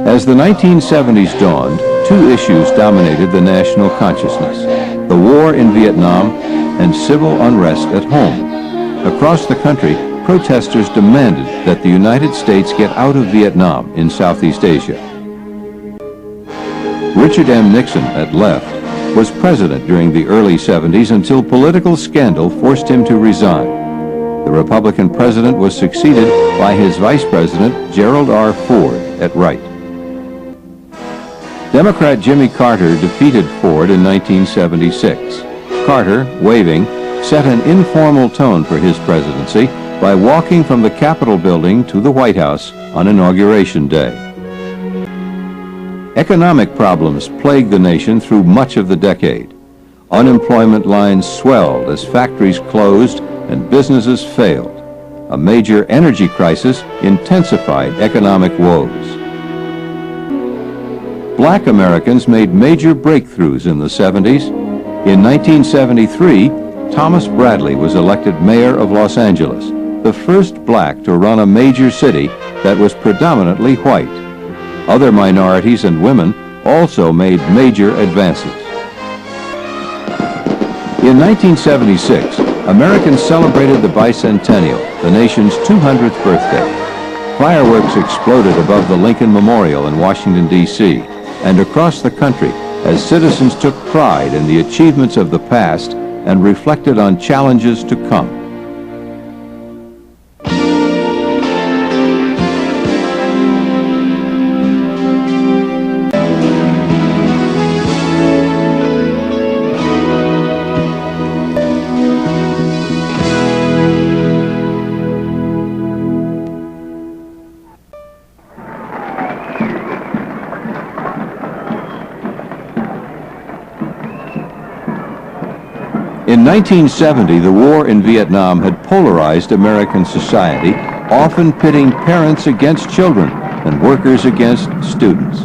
As the 1970s dawned, two issues dominated the national consciousness: the war in Vietnam and civil unrest at home. Across the country, protesters demanded that the United States get out of Vietnam in Southeast Asia. Richard M. Nixon, at left, was president during the early 70s until political scandal forced him to resign. The Republican president was succeeded by his vice president, Gerald R. Ford, at right. Democrat Jimmy Carter defeated Ford in 1976. Carter, waving, set an informal tone for his presidency by walking from the Capitol building to the White House on Inauguration Day. Economic problems plagued the nation through much of the decade. Unemployment lines swelled as factories closed and businesses failed. A major energy crisis intensified economic woes. Black Americans made major breakthroughs in the 70s. In 1973, Thomas Bradley was elected mayor of Los Angeles, the first black to run a major city that was predominantly white. Other minorities and women also made major advances. In 1976, Americans celebrated the bicentennial, the nation's 200th birthday. Fireworks exploded above the Lincoln Memorial in Washington, D.C., and across the country as citizens took pride in the achievements of the past and reflected on challenges to come. In 1970, the war in Vietnam had polarized American society, often pitting parents against children and workers against students.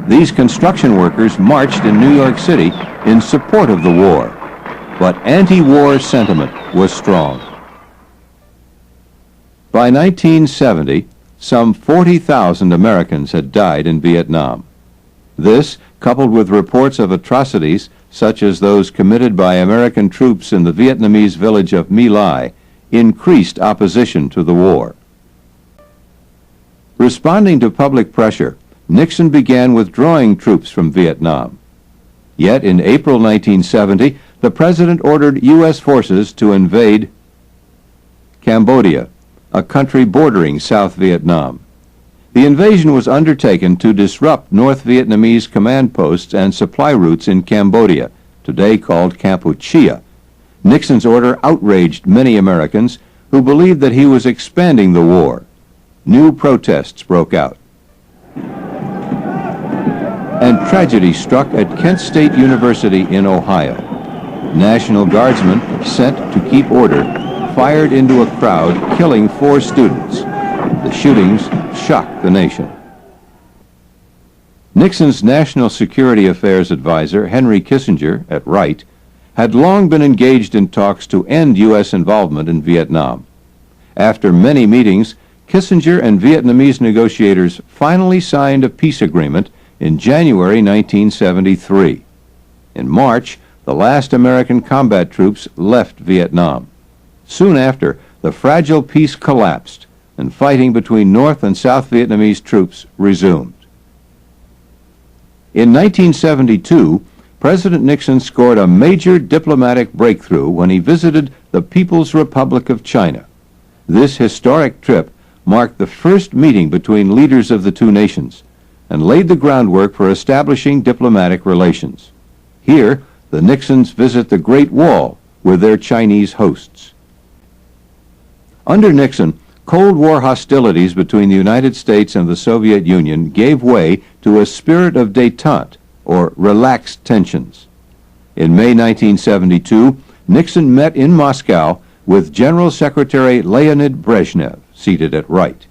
These construction workers marched in New York City in support of the war, but anti-war sentiment was strong. By 1970, some 40,000 Americans had died in Vietnam. This, coupled with reports of atrocities such as those committed by American troops in the Vietnamese village of My Lai, increased opposition to the war. Responding to public pressure, Nixon began withdrawing troops from Vietnam. Yet in April 1970, the president ordered U.S. forces to invade Cambodia, a country bordering South Vietnam. The invasion was undertaken to disrupt North Vietnamese command posts and supply routes in Cambodia, today called Kampuchea. Nixon's order outraged many Americans who believed that he was expanding the war. New protests broke out. And tragedy struck at Kent State University in Ohio. National Guardsmen sent to keep order fired into a crowd, killing 4 students. The shootings shocked the nation. Nixon's National Security Affairs advisor, Henry Kissinger, at right, had long been engaged in talks to end U.S. involvement in Vietnam. After many meetings, Kissinger and Vietnamese negotiators finally signed a peace agreement in January 1973. In March, the last American combat troops left Vietnam. Soon after, the fragile peace collapsed, and fighting between North and South Vietnamese troops resumed. In 1972, President Nixon scored a major diplomatic breakthrough when he visited the People's Republic of China. This historic trip marked the first meeting between leaders of the two nations and laid the groundwork for establishing diplomatic relations. Here, the Nixons visit the Great Wall with their Chinese hosts. Under Nixon, Cold War hostilities between the United States and the Soviet Union gave way to a spirit of détente, or relaxed tensions. In May 1972, Nixon met in Moscow with General Secretary Leonid Brezhnev, seated at right.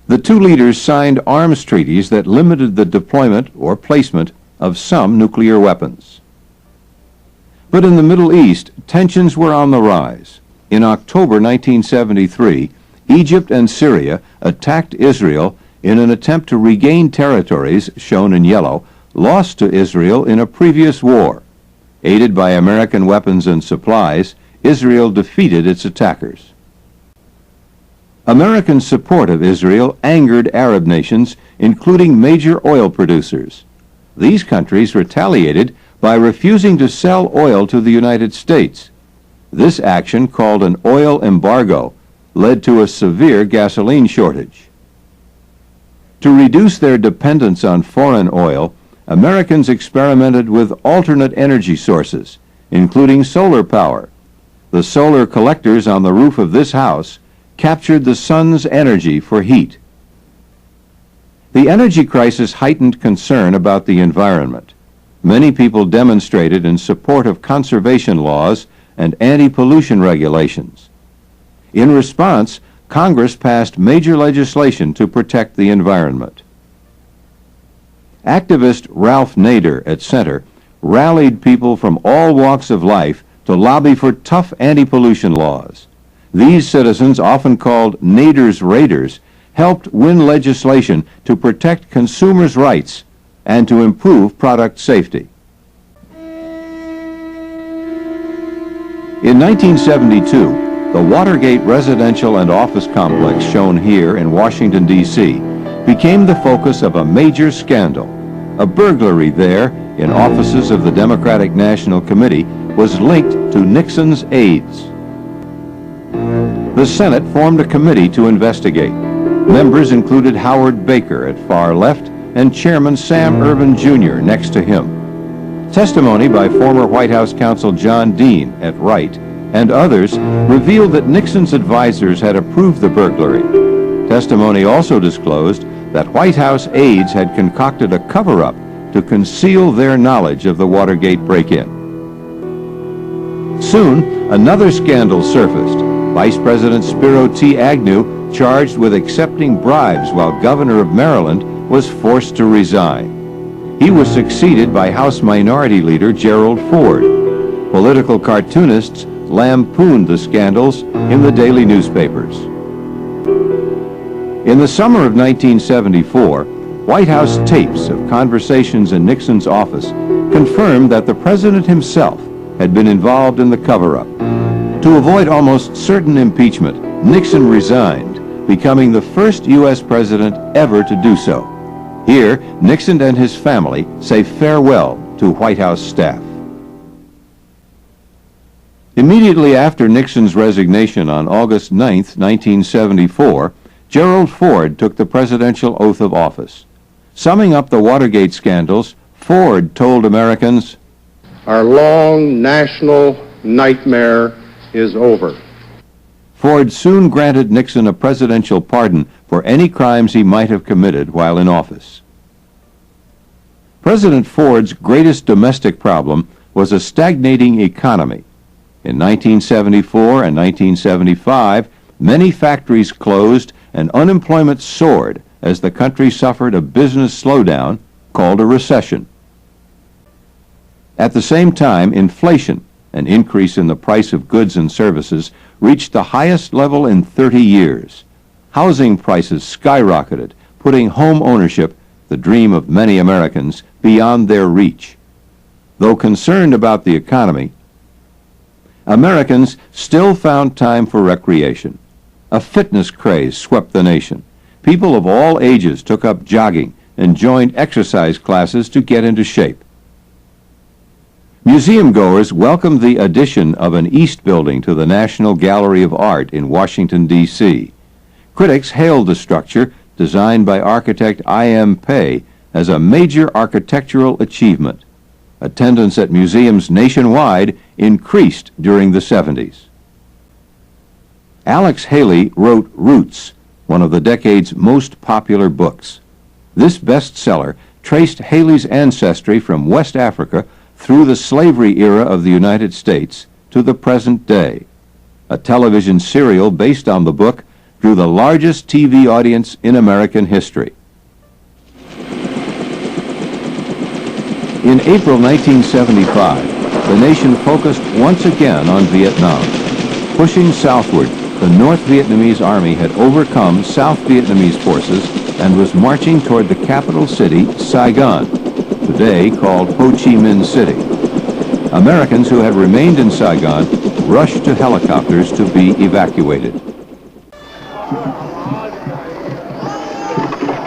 The two leaders signed arms treaties that limited the deployment or placement of some nuclear weapons. But in the Middle East, tensions were on the rise. In October 1973, Egypt and Syria attacked Israel in an attempt to regain territories, shown in yellow, lost to Israel in a previous war. Aided by American weapons and supplies, Israel defeated its attackers. American support of Israel angered Arab nations, including major oil producers. These countries retaliated by refusing to sell oil to the United States. This action, called an oil embargo, led to a severe gasoline shortage. To reduce their dependence on foreign oil, Americans experimented with alternate energy sources, including solar power. The solar collectors on the roof of this house captured the sun's energy for heat. The energy crisis heightened concern about the environment. Many people demonstrated in support of conservation laws and anti-pollution regulations. In response, Congress passed major legislation to protect the environment. Activist Ralph Nader at Center rallied people from all walks of life to lobby for tough anti-pollution laws. These citizens, often called Nader's Raiders, helped win legislation to protect consumers' rights and to improve product safety. In 1972, the Watergate residential and office complex shown here in Washington, D.C., became the focus of a major scandal. A burglary there in offices of the Democratic National Committee was linked to Nixon's aides. The Senate formed a committee to investigate. Members included Howard Baker at far left and Chairman Sam Ervin Jr. next to him. Testimony by former White House counsel John Dean at right and others revealed that Nixon's advisors had approved the burglary. Testimony also disclosed that White House aides had concocted a cover-up to conceal their knowledge of the Watergate break-in. Soon, another scandal surfaced. Vice President Spiro T. Agnew, charged with accepting bribes while governor of Maryland, was forced to resign. He was succeeded by House Minority Leader Gerald Ford. Political cartoonists lampooned the scandals in the daily newspapers. In the summer of 1974, White House tapes of conversations in Nixon's office confirmed that the president himself had been involved in the cover-up. To avoid almost certain impeachment, Nixon resigned, becoming the first U.S. president ever to do so. Here, Nixon and his family say farewell to White House staff. Immediately after Nixon's resignation on August 9, 1974, Gerald Ford took the presidential oath of office. Summing up the Watergate scandals, Ford told Americans, "Our long national nightmare is over." Ford soon granted Nixon a presidential pardon for any crimes he might have committed while in office. President Ford's greatest domestic problem was a stagnating economy. In 1974 and 1975, many factories closed and unemployment soared as the country suffered a business slowdown called a recession. At the same time, inflation, an increase in the price of goods and services, reached the highest level in 30 years. Housing prices skyrocketed, putting home ownership, the dream of many Americans, beyond their reach. Though concerned about the economy, Americans still found time for recreation. A fitness craze swept the nation. People of all ages took up jogging and joined exercise classes to get into shape. Museum goers welcomed the addition of an east building to the National Gallery of Art in Washington, D.C. Critics hailed the structure, designed by architect I.M. Pei, as a major architectural achievement. Attendance at museums nationwide increased during the 70s. Alex Haley wrote Roots, one of the decade's most popular books. This bestseller traced Haley's ancestry from West Africa through the slavery era of the United States to the present day. A television serial based on the book drew the largest TV audience in American history. In April 1975, the nation focused once again on Vietnam. Pushing southward, the North Vietnamese Army had overcome South Vietnamese forces and was marching toward the capital city, Saigon, today called Ho Chi Minh City. Americans who had remained in Saigon rushed to helicopters to be evacuated.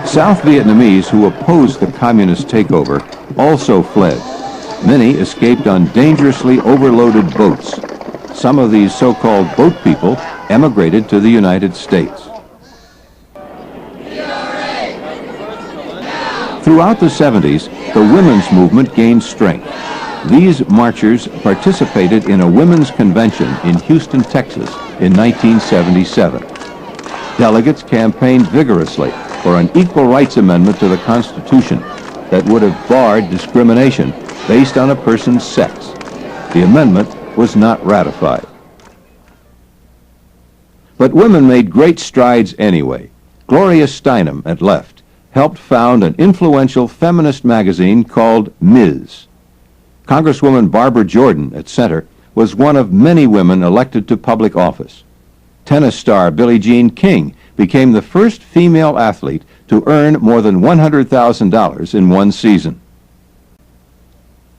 South Vietnamese who opposed the communist takeover also fled. Many escaped on dangerously overloaded boats. Some of these so-called boat people emigrated to the United States. Throughout the 70s, the women's movement gained strength. These marchers participated in a women's convention in Houston, Texas in 1977. Delegates campaigned vigorously for an equal rights amendment to the Constitution that would have barred discrimination based on a person's sex. The amendment was not ratified. But women made great strides anyway. Gloria Steinem at Left helped found an influential feminist magazine called Ms. Congresswoman Barbara Jordan at Center was one of many women elected to public office. Tennis star Billie Jean King became the first female athlete to earn more than $100,000 in one season.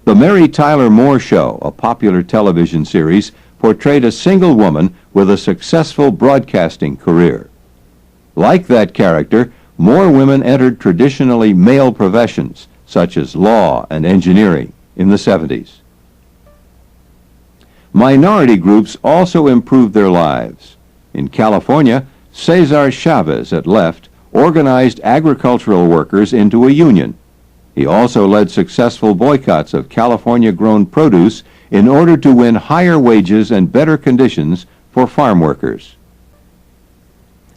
The Mary Tyler Moore Show, a popular television series, portrayed a single woman with a successful broadcasting career. Like that character, more women entered traditionally male professions, such as law and engineering, in the 70s. Minority groups also improved their lives. In California, Cesar Chavez at Left organized agricultural workers into a union. He also led successful boycotts of California-grown produce in order to win higher wages and better conditions for farm workers.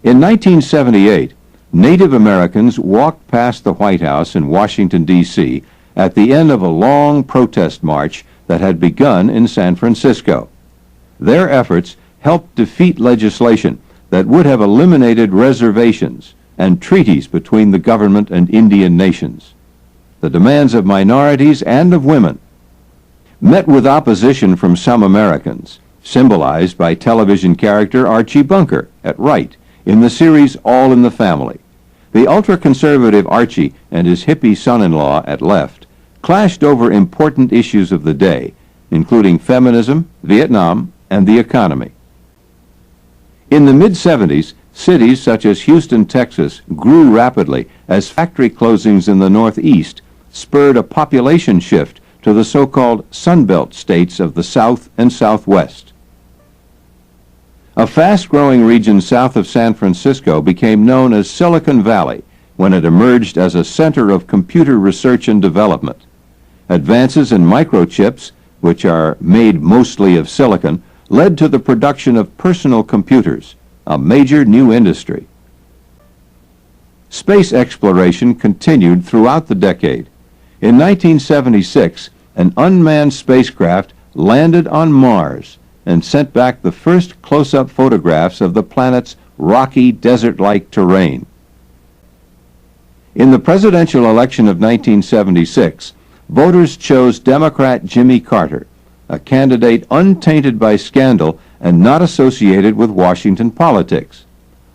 In 1978, Native Americans walked past the White House in Washington, D.C. at the end of a long protest march that had begun in San Francisco. Their efforts helped defeat legislation that would have eliminated reservations and treaties between the government and Indian nations. The demands of minorities and of women met with opposition from some Americans, symbolized by television character Archie Bunker at right in the series All in the Family. The ultra-conservative Archie and his hippie son-in-law at Left clashed over important issues of the day, including feminism, Vietnam, and the economy. In the mid-70s, cities such as Houston, Texas, grew rapidly as factory closings in the Northeast spurred a population shift to the so-called Sunbelt states of the South and Southwest. A fast-growing region south of San Francisco became known as Silicon Valley when it emerged as a center of computer research and development. Advances in microchips, which are made mostly of silicon, led to the production of personal computers, a major new industry. Space exploration continued throughout the decade. In 1976, an unmanned spacecraft landed on Mars and sent back the first close-up photographs of the planet's rocky, desert-like terrain. In the presidential election of 1976, voters chose Democrat Jimmy Carter, a candidate untainted by scandal and not associated with Washington politics.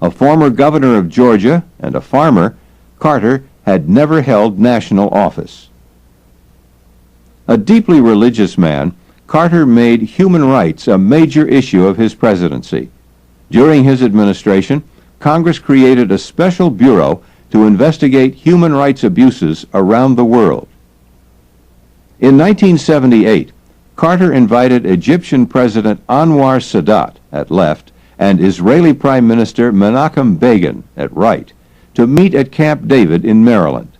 A former governor of Georgia and a farmer, Carter had never held national office. A deeply religious man, Carter made human rights a major issue of his presidency. During his administration, Congress created a special bureau to investigate human rights abuses around the world. In 1978, Carter invited Egyptian President Anwar Sadat at Left and Israeli Prime Minister Menachem Begin at right to meet at Camp David in Maryland.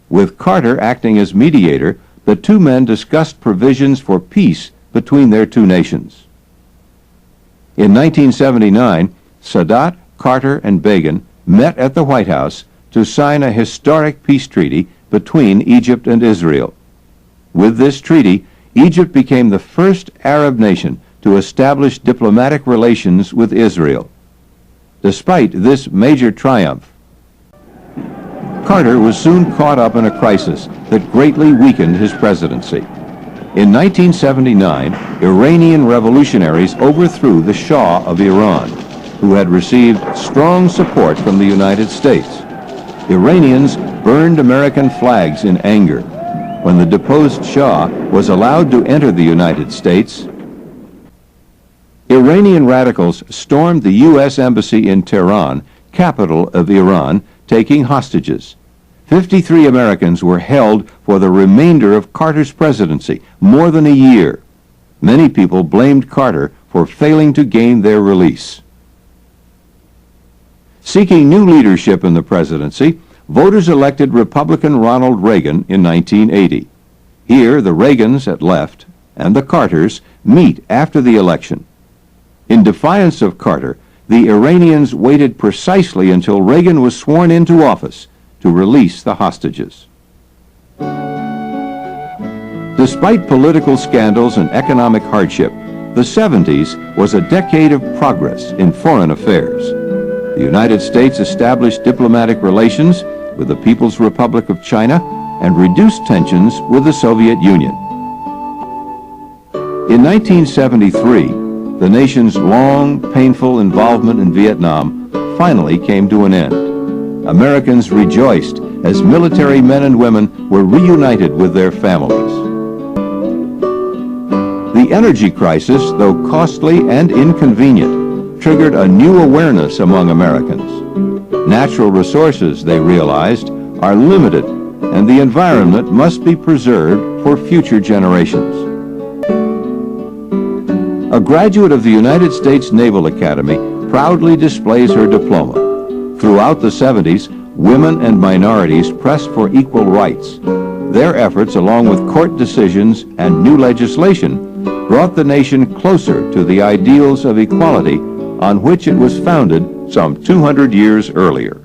With Carter acting as mediator, the two men discussed provisions for peace between their two nations. In 1979, Sadat, Carter, and Begin met at the White House to sign a historic peace treaty between Egypt and Israel. With this treaty, Egypt became the first Arab nation to establish diplomatic relations with Israel. Despite this major triumph, Carter was soon caught up in a crisis that greatly weakened his presidency. In 1979, Iranian revolutionaries overthrew the Shah of Iran. who had received strong support from the United States. Iranians burned American flags in anger. When the deposed Shah was allowed to enter the United States, Iranian radicals stormed the U.S. Embassy in Tehran, capital of Iran, taking hostages. 53 Americans were held for the remainder of Carter's presidency, more than a year. Many people blamed Carter for failing to gain their release. Seeking new leadership in the presidency, voters elected Republican Ronald Reagan in 1980. Here, the Reagans at left and the Carters meet after the election. In defiance of Carter, the Iranians waited precisely until Reagan was sworn into office to release the hostages. Despite political scandals and economic hardship, the 70s was a decade of progress in foreign affairs. The United States established diplomatic relations with the People's Republic of China and reduced tensions with the Soviet Union. In 1973, the nation's long, painful involvement in Vietnam finally came to an end. Americans rejoiced as military men and women were reunited with their families. The energy crisis, though costly and inconvenient, triggered a new awareness among Americans. Natural resources, they realized, are limited, and the environment must be preserved for future generations. A graduate of the United States Naval Academy proudly displays her diploma. Throughout the 70s, women and minorities pressed for equal rights. Their efforts, along with court decisions and new legislation, brought the nation closer to the ideals of equality on which it was founded some 200 years earlier.